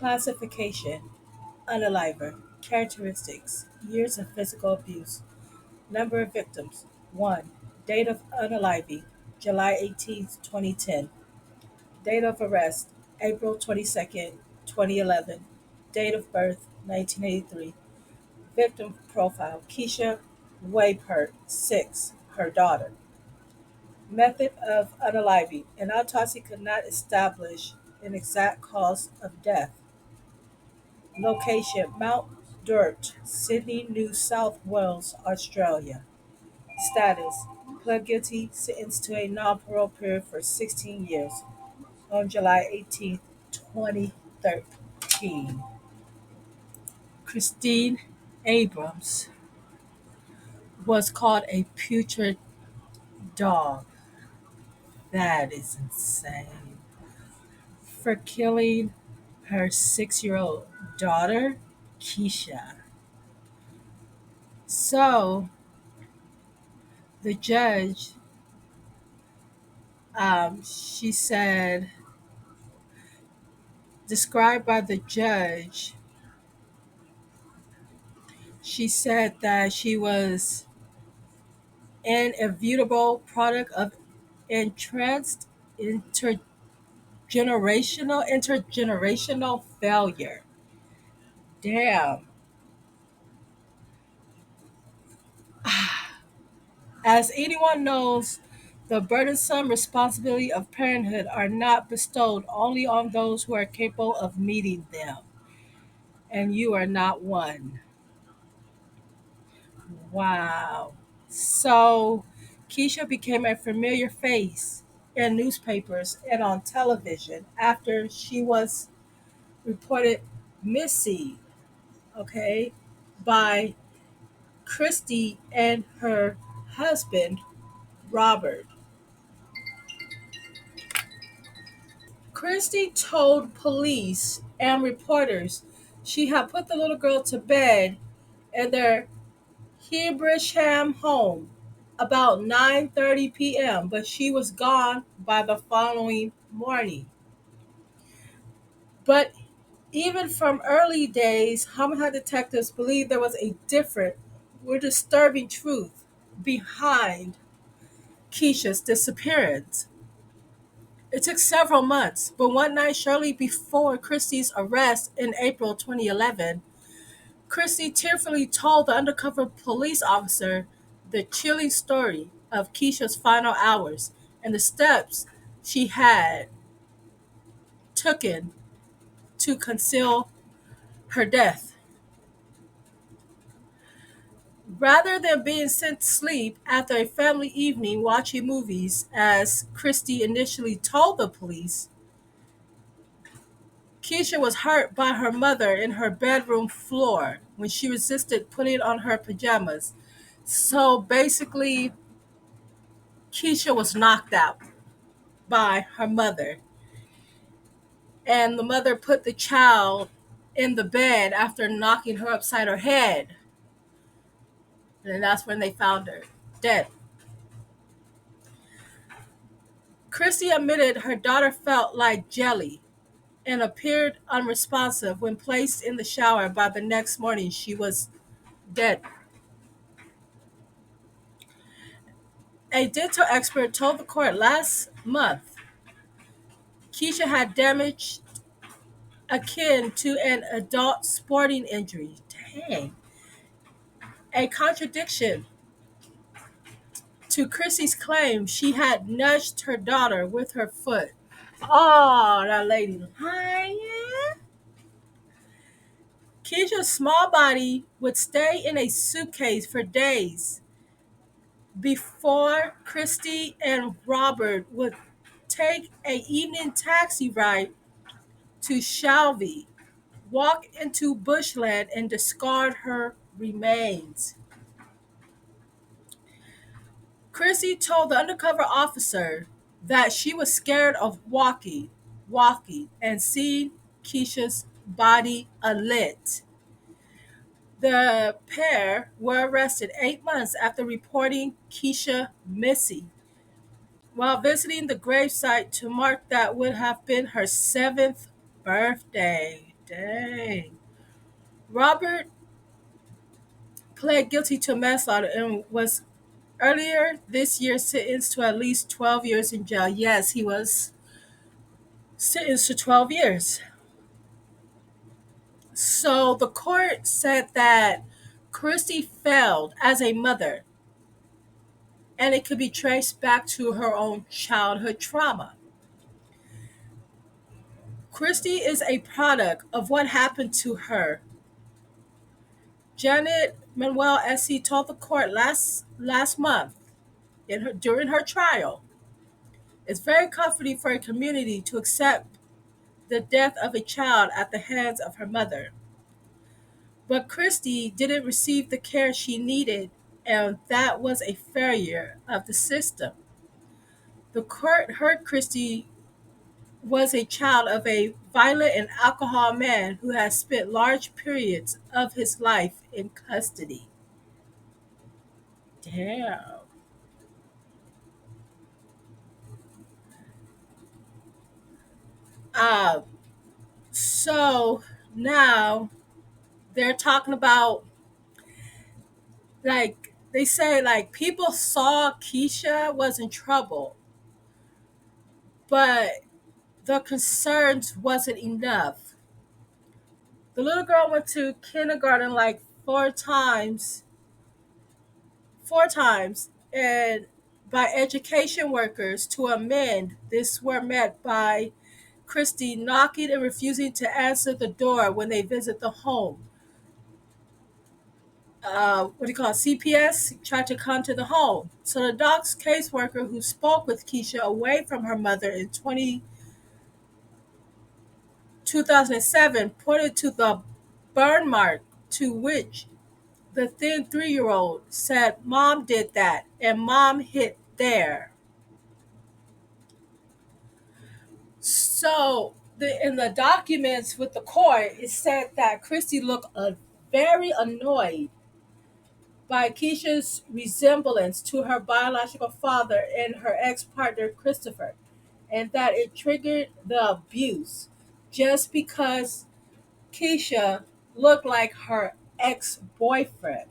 Classification: Unaliver. Characteristics: Years of physical abuse. Number of victims: 1. Date of unaliving: July 18, 2010. Date of arrest: April 22nd, 2011. Date of birth: 1983. Victim profile: Keisha Waypert, 6, her daughter. Method of unaliving: an autopsy could not establish an exact cause of death. Location: Mount Druitt, Sydney, New South Wales, Australia. Status: pled guilty, sentenced to a non-parole period for 16 years on July 18th, 2013. Kristi Abrahams was called a putrid dog. That is insane. For killing her 6-year-old daughter, Keisha. So the judge, she said, described by the judge, she said that she was an inevitable product of entranced intergenerational failure. Damn. As anyone knows, the burdensome responsibility of parenthood are not bestowed only on those who are capable of meeting them, and you are not one. Wow. So, Keisha became a familiar face in newspapers and on television after she was reported missing, okay, by Kristi and her husband, Robert. Kristi told police and reporters she had put the little girl to bed in their Hebersham home about 9:30 p.m., but she was gone by the following morning. But even from early days, homicide detectives believed there was a different, more disturbing truth behind Keisha's disappearance. It took several months, but one night shortly before Kristi's arrest in April 2011, Kristi tearfully told the undercover police officer the chilling story of Keisha's final hours and the steps she had taken to conceal her death. Rather than being sent to sleep after a family evening watching movies, as Kristi initially told the police, Keisha was hurt by her mother in her bedroom floor when she resisted putting on her pajamas. So basically, Keisha was knocked out by her mother, and the mother put the child in the bed after knocking her upside her head. And that's when they found her dead. Kristi admitted her daughter felt like jelly and appeared unresponsive when placed in the shower. By the next morning, she was dead. A dental expert told the court last month Keisha had damage akin to an adult sporting injury. Dang. A contradiction to Chrissy's claim she had nudged her daughter with her foot. Oh, that lady lying. Keisha's small body would stay in a suitcase for days before Kristi and Robert would take a evening taxi ride to Shelby, walk into bushland, and discard her remains. Chrissy told the undercover officer that she was scared of walking, and seeing Keisha's body unlit. The pair were arrested 8 months after reporting Keisha missing, while visiting the gravesite to mark that would have been her 7th birthday. Dang. Robert pled guilty to manslaughter and was earlier this year sentenced to at least 12 years in jail. Yes, he was sentenced to 12 years. So the court said that Kristi failed as a mother and it could be traced back to her own childhood trauma. Kristi is a product of what happened to her. Janet Manuel S.C. told the court last month during her trial, it's very comforting for a community to accept the death of a child at the hands of her mother. But Kristi didn't receive the care she needed, and that was a failure of the system. The court heard Kristi was a child of a violent and alcohol man who had spent large periods of his life in custody. Damn. Uh, so now they're talking about, like, they say, like, people saw Keisha was in trouble, but the concerns wasn't enough. The little girl went to kindergarten like four times, and by education workers to amend, this were met by Kristi knocking and refusing to answer the door when they visit the home. What do you call it? CPS tried to come to the home. So the dog's caseworker who spoke with Keisha away from her mother in 2007 pointed to the burn mark, to which the thin 3-year old said, "Mom did that, and Mom hit there." So in the documents with the court, it said that Kristi looked very annoyed by Keisha's resemblance to her biological father and her ex-partner Christopher, and that it triggered the abuse just because Keisha looked like her ex-boyfriend.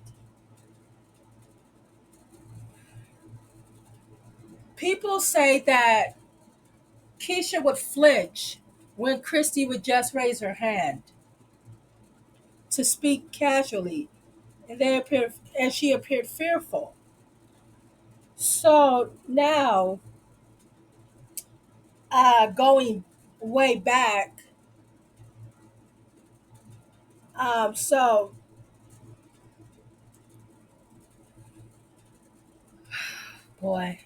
People say that Keisha would flinch when Kristi would just raise her hand to speak casually, and she appeared fearful. So now, going way back, so boy,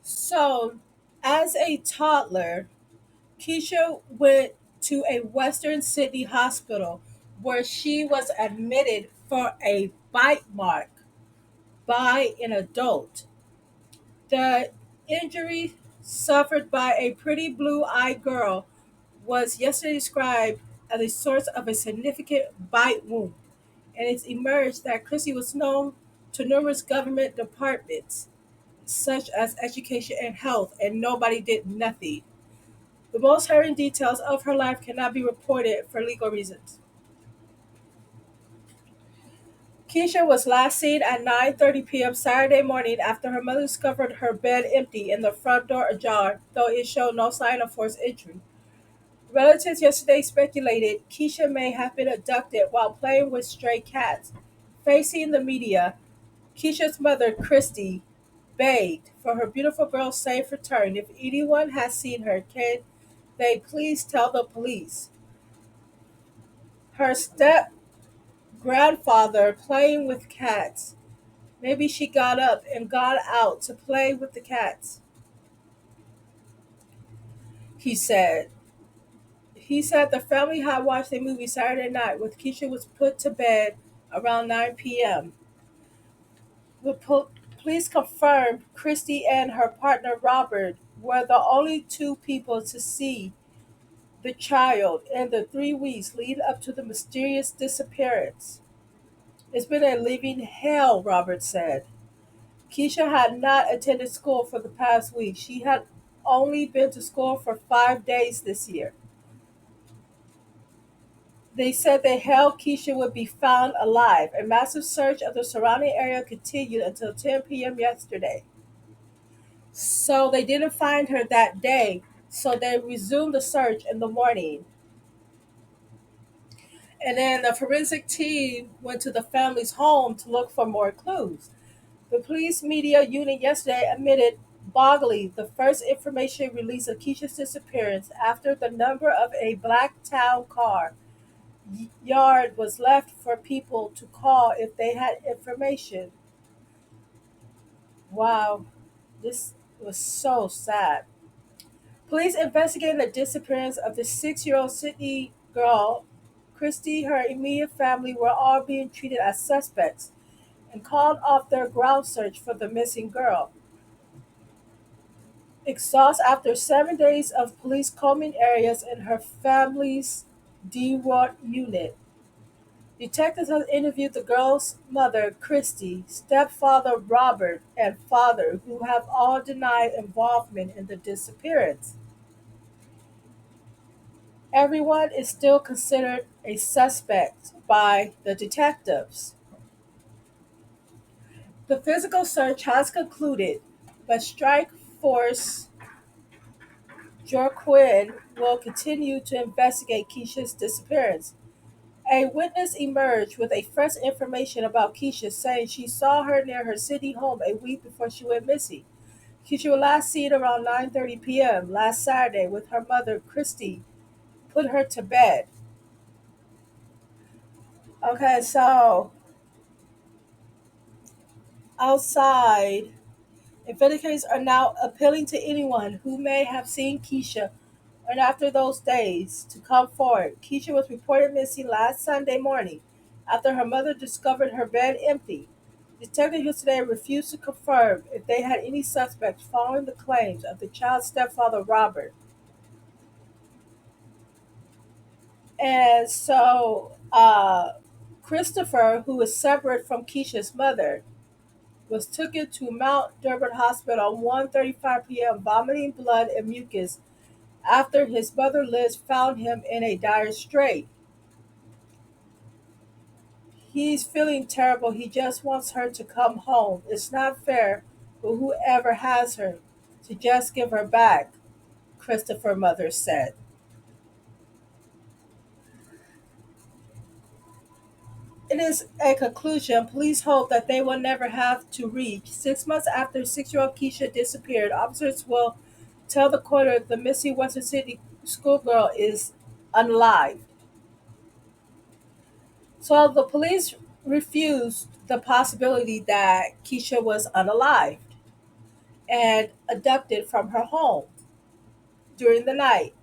so as a toddler, Keisha went to a Western Sydney hospital where she was admitted for a bite mark by an adult. The injury suffered by a pretty blue eyed girl was yesterday described as a source of a significant bite wound, and it's emerged that Chrissy was known to numerous government departments, such as education and health, and nobody did nothing. The most harrowing details of her life cannot be reported for legal reasons. Keisha was last seen at 9:30 p.m. Saturday morning after her mother discovered her bed empty and the front door ajar, though it showed no sign of forced entry. Relatives yesterday speculated Keisha may have been abducted while playing with stray cats. Facing the media, Keisha's mother, Kristi, begged for her beautiful girl's safe return. If anyone has seen her, can they please tell the police? Her step grandfather playing with cats. Maybe she got up and got out to play with the cats, he said. He said the family had watched a movie Saturday night when Keisha was put to bed around 9 p.m. The police confirmed Kristi and her partner Robert were the only two people to see the child in the 3 weeks leading up to the mysterious disappearance. It's been a living hell, Robert said. Keisha had not attended school for the past week. She had only been to school for 5 days this year. They said they held Keisha would be found alive. A massive search of the surrounding area continued until 10 p.m. yesterday. So they didn't find her that day. So they resumed the search in the morning. And then the forensic team went to the family's home to look for more clues. The police media unit yesterday admitted boggily the first information released of Keisha's disappearance after the number of a black town car yard was left for people to call if they had information. Wow, this was so sad. Police investigating the disappearance of the 6-year old Sydney girl, Kristi, her immediate family were all being treated as suspects and called off their ground search for the missing girl. Exhausted after 7 days of police combing areas in her family's DWAT unit, detectives have interviewed the girl's mother, Kristi, stepfather, Robert, and father, who have all denied involvement in the disappearance. Everyone is still considered a suspect by the detectives. The physical search has concluded, but Strike Force Joaquin will continue to investigate Keisha's disappearance. A witness emerged with a fresh information about Keisha, saying she saw her near her city home a week before she went missing. Keisha was last seen around 9:30 p.m. last Saturday with her mother, Kristi, put her to bed. Okay, so outside, investigators are now appealing to anyone who may have seen Keisha and after those days to come forward. Keisha was reported missing last Sunday morning after her mother discovered her bed empty. Detectives yesterday refused to confirm if they had any suspects following the claims of the child's stepfather, Robert. And so, Christopher, who is separate from Keisha's mother, was taken to Mount Durbin Hospital at 1:35 p.m., vomiting blood and mucus after his mother Liz found him in a dire strait. He's feeling terrible. He just wants her to come home. It's not fair for whoever has her to just give her back, Christopher mother said. It is a conclusion. Police hope that they will never have to reach. 6 months after 6-year old Keisha disappeared, officers will tell the court the missing Western Sydney schoolgirl is unalive. So the police refused the possibility that Keisha was unalived and abducted from her home during the night.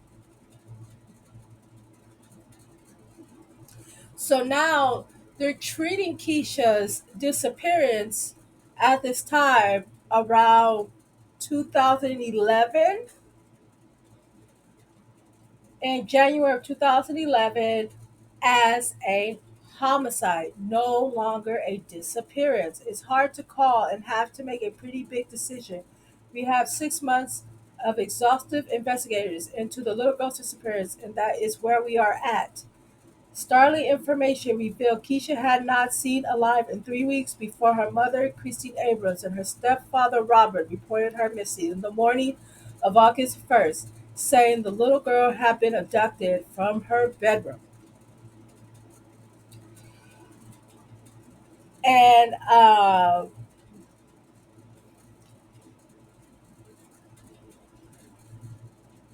So now they're treating Keisha's disappearance at this time around 2011, in January of 2011, as a homicide, no longer a disappearance. It's hard to call and have to make a pretty big decision. We have 6 months of exhaustive investigators into the little girl's disappearance, and that is where we are at. Startling information revealed Keisha had not seen alive in 3 weeks before her mother, Kristi Abrahams, and her stepfather, Robert, reported her missing in the morning of August 1st, saying the little girl had been abducted from her bedroom. And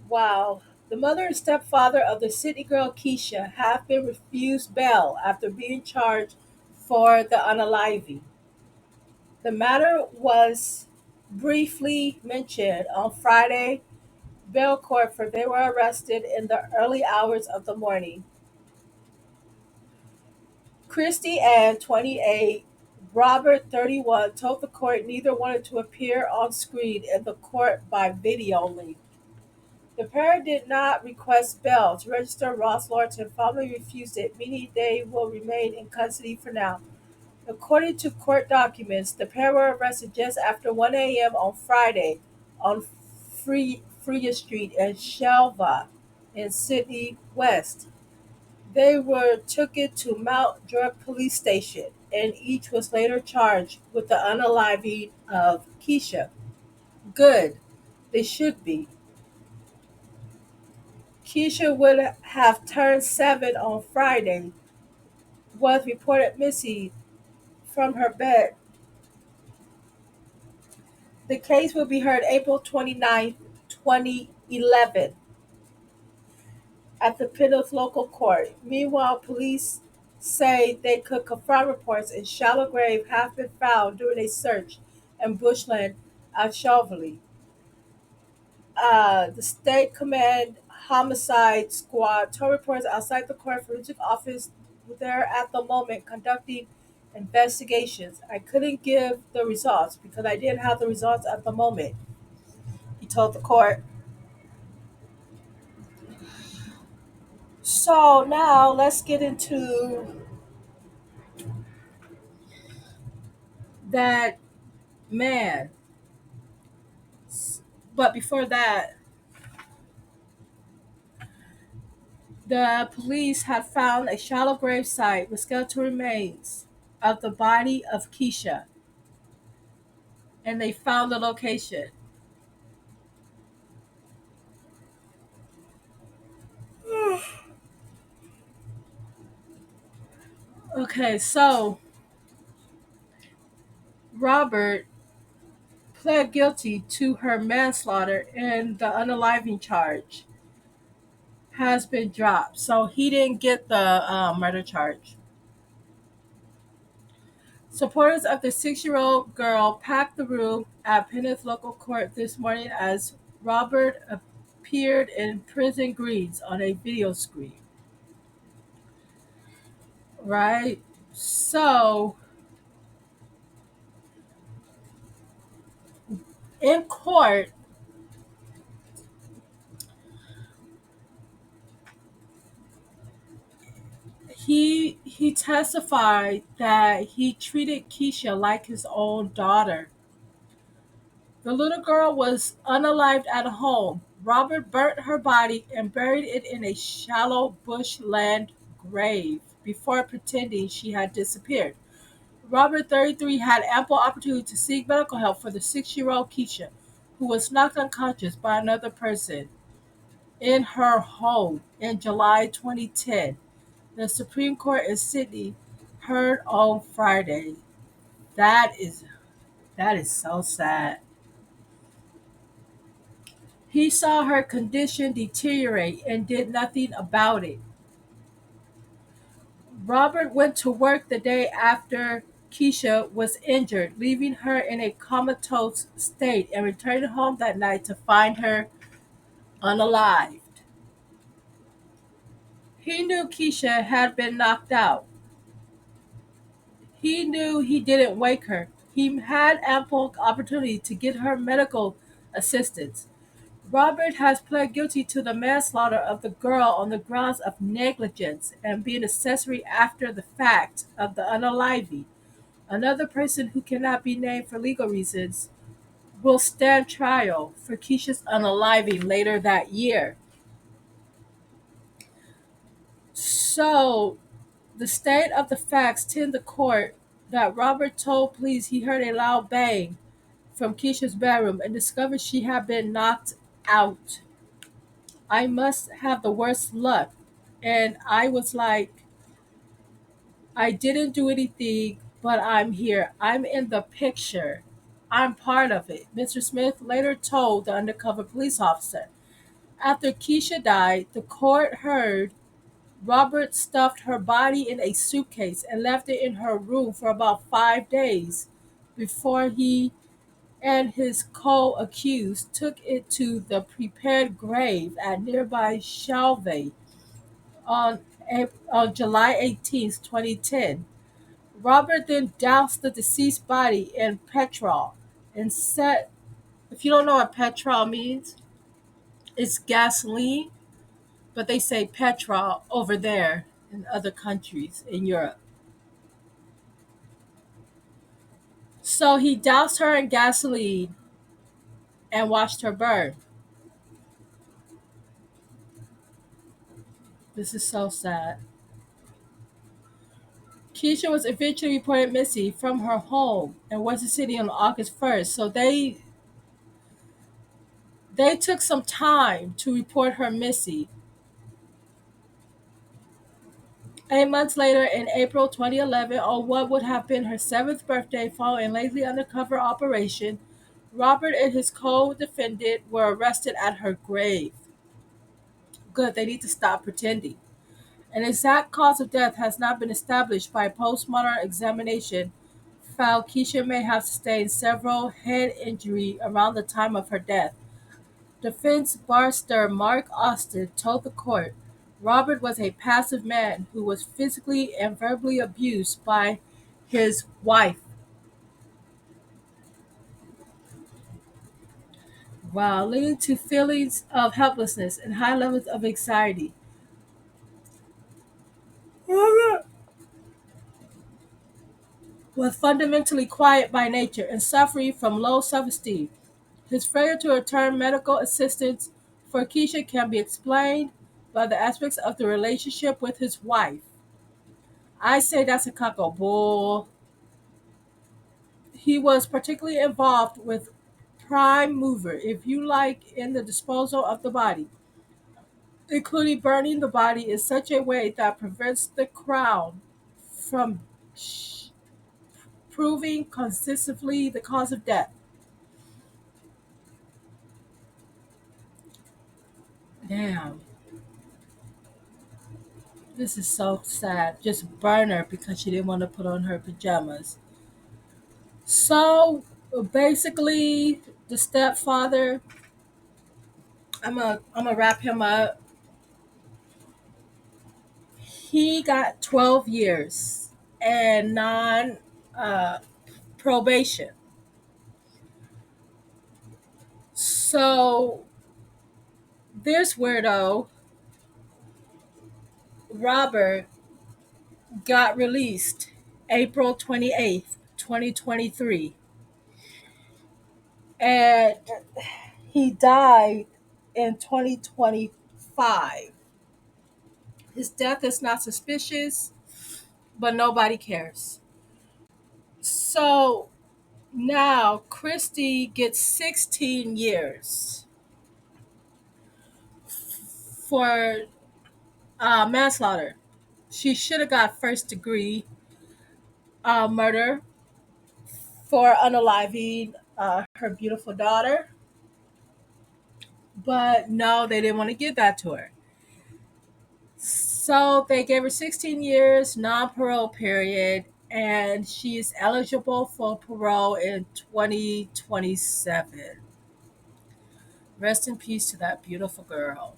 wow, the mother and stepfather of the Sydney girl Keisha have been refused bail after being charged for the unaliving. The matter was briefly mentioned on Friday bail court for they were arrested in the early hours of the morning. Kristi Ann, 28, Robert, 31, told the court neither wanted to appear on screen in the court by video link. The pair did not request bail to register Ross Lawrence and formally refused it, meaning they will remain in custody for now. According to court documents, the pair were arrested just after 1 a.m. on Friday on Freya Street in Shelva in Sydney West. They were took it to Mount Drug Police Station, and each was later charged with the unaliving of Keisha. Good. They should be. Keisha would have turned 7 on Friday, was reported missing from her bed. The case will be heard April 29th, 2011, at the Pinellas local court. Meanwhile, police say they could confirm reports in shallow grave have been found during a search in bushland at Cheverly. The state command homicide squad told reporters outside the court forensic office there at the moment conducting investigations. I couldn't give the results because I didn't have the results at the moment, he told the court. So now let's get into that man. But before that, the police had found a shallow grave site with skeletal remains of the body of Keisha, and they found the location. Okay, so Robert pled guilty to her manslaughter, and the unaliving charge has been dropped. So he didn't get the murder charge. Supporters of the 6-year-old girl packed the room at Pennett's local court this morning as Robert appeared in prison greens on a video screen. Right? So, in court, he testified that he treated Keisha like his own daughter. The little girl was unalived at home. Robert burnt her body and buried it in a shallow bushland grave before pretending she had disappeared. Robert, 33, had ample opportunity to seek medical help for the 6-year-old Keisha, who was knocked unconscious by another person in her home in July 2010. The Supreme Court in Sydney heard on Friday. That is that is so sad. He saw her condition deteriorate and did nothing about it. Robert went to work the day after Keisha was injured, leaving her in a comatose state and returning home that night to find her unalived. He knew Keisha had been knocked out. He knew he didn't wake her. He had ample opportunity to get her medical assistance. Robert has pled guilty to the manslaughter of the girl on the grounds of negligence and being accessory after the fact of the unaliving. Another person who cannot be named for legal reasons will stand trial for Keisha's unaliving later that year. So, the state of the facts tell the court that Robert told police he heard a loud bang from Keisha's bedroom and discovered she had been knocked out. I must have the worst luck. And I was like, I didn't do anything, but I'm here. I'm in the picture. I'm part of it, Mr. Smith later told the undercover police officer. After Keisha died, the court heard Robert stuffed her body in a suitcase and left it in her room for about 5 days before he and his co-accused took it to the prepared grave at nearby Shalvey on, on July 18, 2010. Robert then doused the deceased body in petrol and set, if you don't know what petrol means, it's gasoline, but they say petrol over there in other countries in Europe. So he doused her in gasoline and watched her burn. This is so sad. Keisha was eventually reported missing from her home in Western City on August 1st. So they took some time to report her missing. 8 months later, in April 2011, on what would have been her seventh birthday following a lengthy undercover operation, Robert and his co-defendant were arrested at her grave. Good, they need to stop pretending. An exact cause of death has not been established by postmortem examination. Found Keisha may have sustained several head injury around the time of her death. Defense barrister Mark Austin told the court Robert was a passive man who was physically and verbally abused by his wife, while leading to feelings of helplessness and high levels of anxiety. Robert was fundamentally quiet by nature and suffering from low self-esteem. His failure to return medical assistance for Keisha can be explained by the aspects of the relationship with his wife. I say that's a caco bull. He was particularly involved with prime mover, if you like, in the disposal of the body, including burning the body in such a way that prevents the crown from proving consistently the cause of death. Damn, this is so sad. Just burn her because she didn't want to put on her pajamas. So basically, the stepfather, I'm gonna wrap him up. He got 12 years and non uh, probation. So this weirdo, Robert, got released April 28th, 2023. And he died in 2025. His death is not suspicious, but nobody cares. So now Kristi gets 16 years for manslaughter. She should have got first degree murder for unaliving her beautiful daughter, but no, they didn't want to give that to her. So they gave her 16 years non parole period, and she is eligible for parole in 2027. Rest in peace to that beautiful girl.